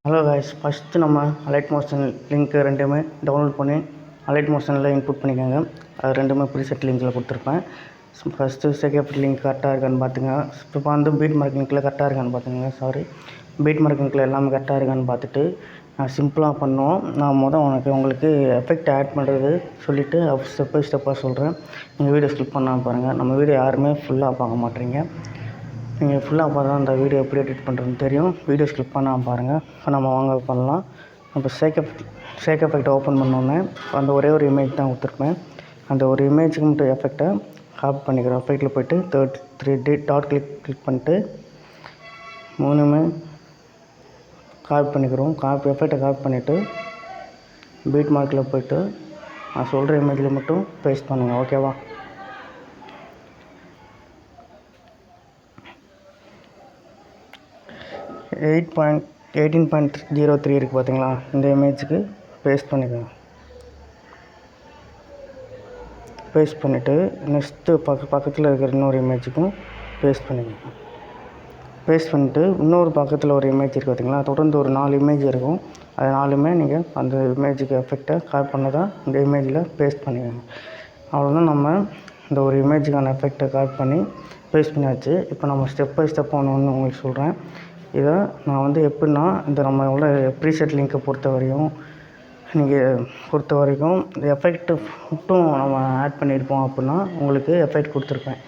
Hello guys, first நம்ம allied motion link ரெண்டுமே download பண்ணி அலைட் மோஷனில் இன்புட் பண்ணிக்கோங்க. அது ரெண்டுமே ப்ரீசெட் லிங்கில் கொடுத்துருப்பேன். ஃபஸ்ட்டு செகண்ட் லிங்க் கரெக்டாக இருக்கான்னு பார்த்துங்க. இப்போ வந்து பீட் மார்க் லிங்கில் கரெக்டாக இருக்கான்னு பார்த்துங்க. பீட் மார்க் லிங்கில் எல்லாமே கரெக்டாக இருக்கான்னு பார்த்துட்டு சிம்பிளாக பண்ணுவோம். நான் உங்களுக்கு எஃபெக்ட் ஆட் பண்ணுறது சொல்லிவிட்டு ஸ்டெப் பை ஸ்டெப்பாக சொல்கிறேன். நீங்கள் வீடியோ ஸ்கிப் பண்ணாமல் பாருங்கள். நம்ம வீடியோ யாருமே ஃபுல்லாக பார்க்க மாட்டேறீங்க. நீங்கள் ஃபுல்லாக பார்த்தா அந்த வீடியோ எப்படி எடிட் பண்ணுறதுன்னு தெரியும். வீடியோ ஸ்கிப் பண்ணாமல் பாருங்கள். இப்போ நம்ம வாங்க பண்ணலாம். இப்போ ஷேக் எஃபெக்ட் ஓப்பன் பண்ணோன்னே அந்த ஒரே ஒரு இமேஜ் தான் கொடுத்துருப்பேன். அந்த ஒரு இமேஜுக்கு மட்டும் எஃபெக்டை காப்பி பண்ணிக்கிறோம். எஃபெக்டில் போய்ட்டு 3D டாட் கிளிக் பண்ணிட்டு மூணுமே காப்பி பண்ணிக்கிறோம். எஃபெக்டை காப்பி பண்ணிவிட்டு பீட் மார்க்கில் போய்ட்டு நான் சொல்கிற இமேஜில் மட்டும் பேஸ்ட் பண்ணுங்கள். ஓகேவா? .18.03 இருக்குது பார்த்தீங்களா? இந்த இமேஜுக்கு பேஸ்ட் பண்ணிக்கோங்க. பேஸ்ட் பண்ணிவிட்டு நெக்ஸ்ட்டு பக்கத்தில் இருக்கிற இன்னொரு இமேஜுக்கும் பேஸ்ட் பண்ணிக்கோங்க. பேஸ்ட் பண்ணிவிட்டு இன்னொரு பக்கத்தில் ஒரு இமேஜ் இருக்குது பார்த்தீங்களா? தொடர்ந்து ஒரு 4 இமேஜ் இருக்கும். அது 4மே நீங்கள் அந்த இமேஜுக்கு எஃபெக்டை காப்பி பண்ணதான் இந்த இமேஜில் பேஸ்ட் பண்ணிக்கோங்க. அவ்வளோதான். நம்ம இந்த ஒரு இமேஜுக்கான எஃபெக்டை காப்பி பண்ணி பேஸ்ட் பண்ணியாச்சு. இப்போ நம்ம ஸ்டெப் பை ஸ்டெப் ஒன்று உங்களுக்கு சொல்கிறேன். இதை நான் வந்து எப்படின்னா, இந்த நம்ம உள்ள ப்ரீசெட் லிங்க்கை பொறுத்த வரைக்கும் இந்த எஃபெக்ட்டு மட்டும் நம்ம ஆட் பண்ணியிருப்போம் அப்படின்னா உங்களுக்கு எஃபெக்ட் கொடுத்துருப்பேன்.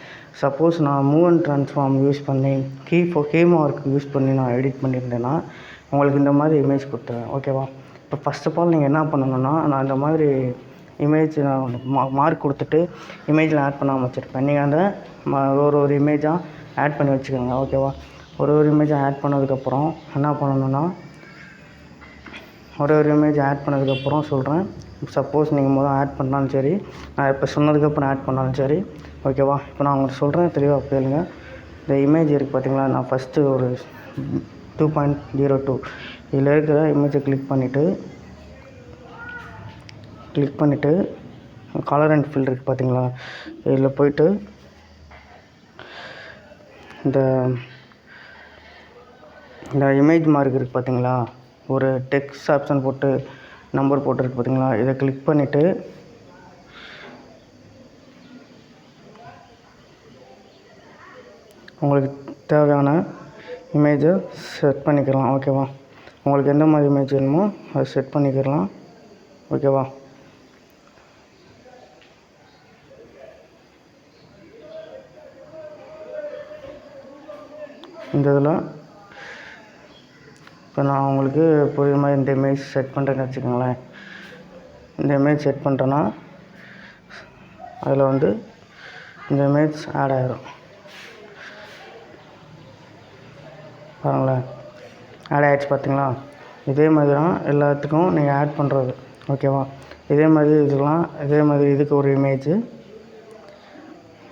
சப்போஸ் நான் மூவ் அண்ட் ட்ரான்ஸ்ஃபார்ம் யூஸ் பண்ணி கீ மார்க் யூஸ் பண்ணி நான் எடிட் பண்ணியிருந்தேன்னா உங்களுக்கு இந்த மாதிரி இமேஜ் கொடுத்துருவேன். ஓகேவா? இப்போ ஃபஸ்ட் ஆஃப் ஆல் நீங்கள் என்ன பண்ணணுன்னா, நான் இந்த மாதிரி இமேஜ் நான் மார்க் கொடுத்துட்டு இமேஜில் ஆட் பண்ணாமல் வச்சுருப்பேன். நீங்கள் அந்த ஒரு இமேஜாக ஆட் பண்ணி வச்சுக்கோங்க. ஓகேவா? ஒரு இமேஜை ஆட் பண்ணதுக்கப்புறம் என்ன பண்ணணுன்னா, ஒரு இமேஜ் ஆட் பண்ணதுக்கப்புறம் சொல்கிறேன். சப்போஸ் நீங்கள் ஆட் பண்ணாலும் சரி, நான் இப்போ சொன்னதுக்கப்புறம் ஆட் பண்ணாலும் சரி. ஓகேவா? இப்போ நான் உங்களுக்கு சொல்கிறேன், தெளிவாக கேளுங்க. இந்த இமேஜ் இருக்குது பார்த்தீங்களா? நான் ஃபஸ்ட்டு ஒரு 2.02 இதில் இருக்கிற இமேஜை கிளிக் பண்ணிவிட்டு கலர் அண்ட் ஃபில் இருக்குது பார்த்தீங்களா? இதில் போய்ட்டு இந்த இமேஜ் மார்க் இருக்குது பார்த்தீங்களா? ஒரு டெக்ஸ்ட் ஆப்ஷன் போட்டு நம்பர் போட்டுருக்கு பார்த்தீங்களா? இதை கிளிக் பண்ணிவிட்டு உங்களுக்கு தேவையான இமேஜை செட் பண்ணிக்கலாம். ஓகேவா? உங்களுக்கு எந்த மாதிரி இமேஜ் வேணுமோ அதை செட் பண்ணிக்கலாம். ஓகேவா? இந்த இதில் இப்போ நான் உங்களுக்கு புரியுற மாதிரி இந்த இமேஜ் செட் பண்ணுறேன்னு வச்சுக்கோங்களேன். இந்த இமேஜ் செட் பண்ணுறேன்னா அதில் வந்து இந்த இமேஜ் ஆட் ஆகிடும். பாருங்களேன், ஆட் ஆகிடுச்சு பார்த்தீங்களா? இதே மாதிரி தான் எல்லாத்துக்கும் நீங்கள் ஆட் பண்ணுறது. ஓகேவா? இதே மாதிரி இதுக்கு ஒரு இமேஜு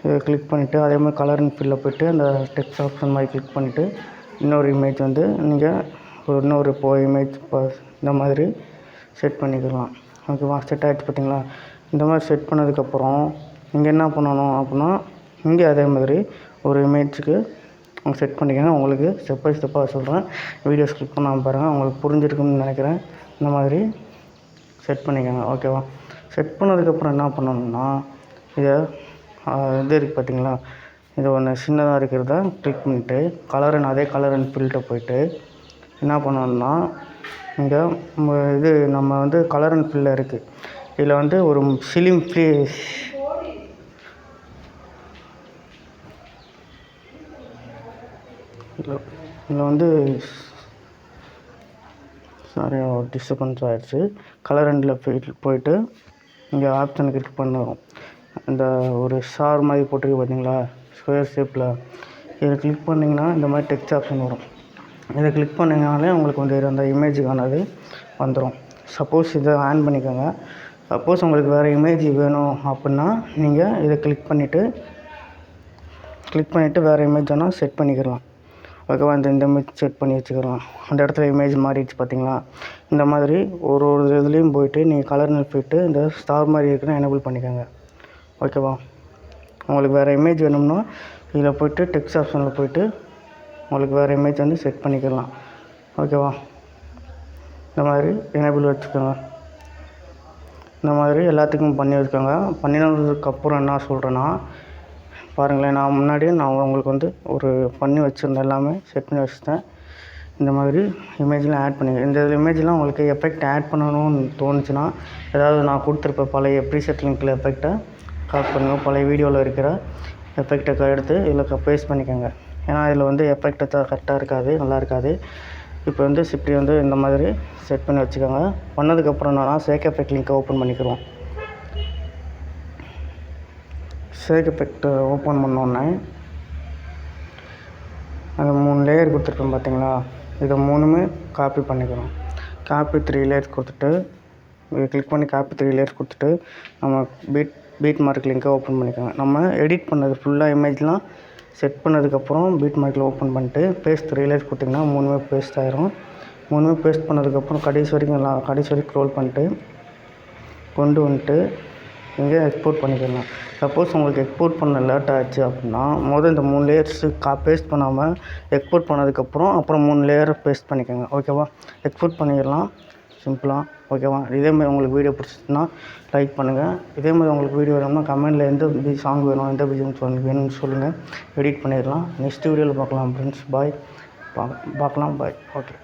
இதை கிளிக் பண்ணிவிட்டு அதே மாதிரி கலர் அண்ட் ஃபில்லில் போய்ட்டு அந்த டெக்ஸ்ட் ஆப்ஷன் மாதிரி கிளிக் பண்ணிவிட்டு இன்னொரு இமேஜ் வந்து நீங்கள் இன்னொரு இமேஜ் இந்த மாதிரி செட் பண்ணிக்கலாம். ஓகேவா? செட் ஆகிடுச்சு பார்த்தீங்களா? இந்த மாதிரி செட் பண்ணதுக்கப்புறம் நீங்கள் என்ன பண்ணணும் அப்படின்னா, இங்கே அதே மாதிரி ஒரு இமேஜுக்கு செட் பண்ணிக்கோங்க. உங்களுக்கு ஸ்டெப் பை ஸ்டெப்பாக சொல்கிறேன். வீடியோ ஸ்கிப் பண்ணாமல் பாருங்கள். உங்களுக்கு புரிஞ்சிருக்குன்னு நினைக்கிறேன். இந்த மாதிரி செட் பண்ணிக்கோங்க. ஓகேவா? செட் பண்ணதுக்கப்புறம் என்ன பண்ணணும்னா, இது இருக்குது பார்த்தீங்களா? இது ஒன்று சின்னதாக இருக்கிறத கிளிக் பண்ணிவிட்டு அதே கலர் அண்ட் ஃபில்கிட்ட போய்ட்டு என்ன பண்ணணும்னா, இங்கே நம்ம வந்து கலர் அண்ட் ஃபில்லில் இருக்குது. இதில் வந்து ஒரு சிலிம் ஃபேஸ் இதில் வந்து டிஸ்டர்பன்ஸ் ஆகிடுச்சு. கலர் அண்டில் போய்ட்டு இங்கே ஆப்ஷன் கிளிக் பண்ணுறோம். இந்த ஒரு ஸ்டார் மாதிரி போட்டிருக்கு பார்த்தீங்களா? ஸ்கொயர் ஷேப்பில் இதை கிளிக் பண்ணிங்கன்னா இந்த மாதிரி டெக்ஸ்ட் ஆப்ஷன் வரும். இதை கிளிக் பண்ணிங்கனாலே உங்களுக்கு வந்து அந்த இமேஜுக்கானது வந்துடும். சப்போஸ் இதை ஆன் பண்ணிக்கோங்க. சப்போஸ் உங்களுக்கு வேறு இமேஜ் வேணும் அப்படின்னா நீங்கள் இதை கிளிக் பண்ணிவிட்டு வேறு இமேஜ் வேணால் செட் பண்ணிக்கலாம். ஓகேவா? இந்த இமேஜ் செட் பண்ணி வச்சுக்கலாம். அந்த இடத்துல இமேஜ் மாறிடுச்சு பார்த்தீங்களா? இந்த மாதிரி ஒரு இதுலேயும் போய்ட்டு நீங்கள் கலர் போய்ட்டு இந்த ஸ்டார் மாதிரி இருக்குன்னு எனேபிள் பண்ணிக்கோங்க. ஓகேவா? உங்களுக்கு வேறு இமேஜ் வேணும்னா இதில் போய்ட்டு டெக்ஸ்ட் ஆப்ஷனில் போய்ட்டு உங்களுக்கு வேறு இமேஜ் வந்து செட் பண்ணிக்கலாம். ஓகேவா? இந்த மாதிரி எனேபிள் வச்சுக்கோங்க. இந்த மாதிரி எல்லாத்துக்கும் பண்ணி வச்சுக்கோங்க. பண்ணினதுக்கப்புறம் என்ன சொல்கிறேன்னா, பாருங்களேன், நான் முன்னாடியே உங்களுக்கு வந்து ஒரு பண்ணி வச்சுருந்தேன், எல்லாமே செட் பண்ணி வச்சுட்டேன். இந்த மாதிரி இமேஜ்லாம் ஆட் பண்ணி இந்த இமேஜ்லாம் உங்களுக்கு எஃபெக்ட் ஆட் பண்ணணும்னு தோணுச்சுன்னா, ஏதாவது நான் கொடுத்துருப்பேன் பழைய ப்ரீசெட் லிங்க்கில் எஃபெக்டை காப்பி பண்ணுங்க. பழைய வீடியோவில் இருக்கிற எஃபெக்டை எடுத்து இதில் பேஸ்ட் பண்ணிக்கோங்க. ஏன்னா இதில் வந்து எஃபெக்ட் கரெக்டாக இருக்காது, நல்லா இருக்காது. இப்போ வந்து இப்படி வந்து இந்த மாதிரி செட் பண்ணி வச்சுக்கோங்க. பண்ணதுக்கப்புறம் என்னன்னா, ஷேக் எஃபெக்ட் லிங்க்கை ஓப்பன் பண்ணிக்கிறோம். ஷேக் எஃபெக்ட் ஓப்பன் பண்ணோன்னே அந்த 3 லேயர் கொடுத்துருக்கோம் பார்த்தீங்களா, இதை 3மே காப்பி பண்ணிக்கிறோம். காப்பி 3 லேயர்ஸ் கொடுத்துட்டு இதை கிளிக் பண்ணி காப்பி 3 லேயர்ஸ் கொடுத்துட்டு நம்ம பீட் மார்க் லிங்க்கை ஓப்பன் பண்ணிக்கோங்க. நம்ம எடிட் பண்ணது ஃபுல்லாக இமேஜ்லாம் செட் பண்ணதுக்கப்புறம் பீட் மார்க்கில் ஓப்பன் பண்ணிட்டு பேஸ்ட் 3 லேயர்ஸ் கொடுத்திங்கன்னா 3மே பேஸ்ட் ஆயிரும். 3மே பேஸ்ட் பண்ணதுக்கப்புறம் கடைசி வரைக்கும் ஸ்க்ரோல் பண்ணிட்டு கொண்டு வந்துட்டு இங்கே எக்ஸ்போர்ட் பண்ணிக்கலாம். சப்போஸ் உங்களுக்கு எக்ஸ்போர்ட் பண்ண லேட் ஆச்சு அப்படின்னா, இந்த 3 லேயர்ஸு பேஸ்ட் பண்ணாமல் எக்ஸ்போர்ட் பண்ணதுக்கப்புறம் அப்புறம் 3 லேயரை பேஸ்ட் பண்ணிக்கோங்க. ஓகேவா? எக்ஸ்போர்ட் பண்ணிடலாம் சிம்பிளாக. ஓகேவா? இதேமாதிரி உங்களுக்கு வீடியோ பிடிச்சிச்சுன்னா லைக் பண்ணுங்கள். இதேமாதிரி உங்களுக்கு வீடியோ வேணும்னா கமெண்ட்டில் எந்த சாங் வேணும், எந்த பிஜிஎம் வேணும்னு சொல்லுங்கள். எடிட் பண்ணிடலாம். நெக்ஸ்ட் வீடியோவில் பார்க்கலாம் ஃப்ரெண்ட்ஸ். பாய். பார்க்கலாம். பாய். ஓகே.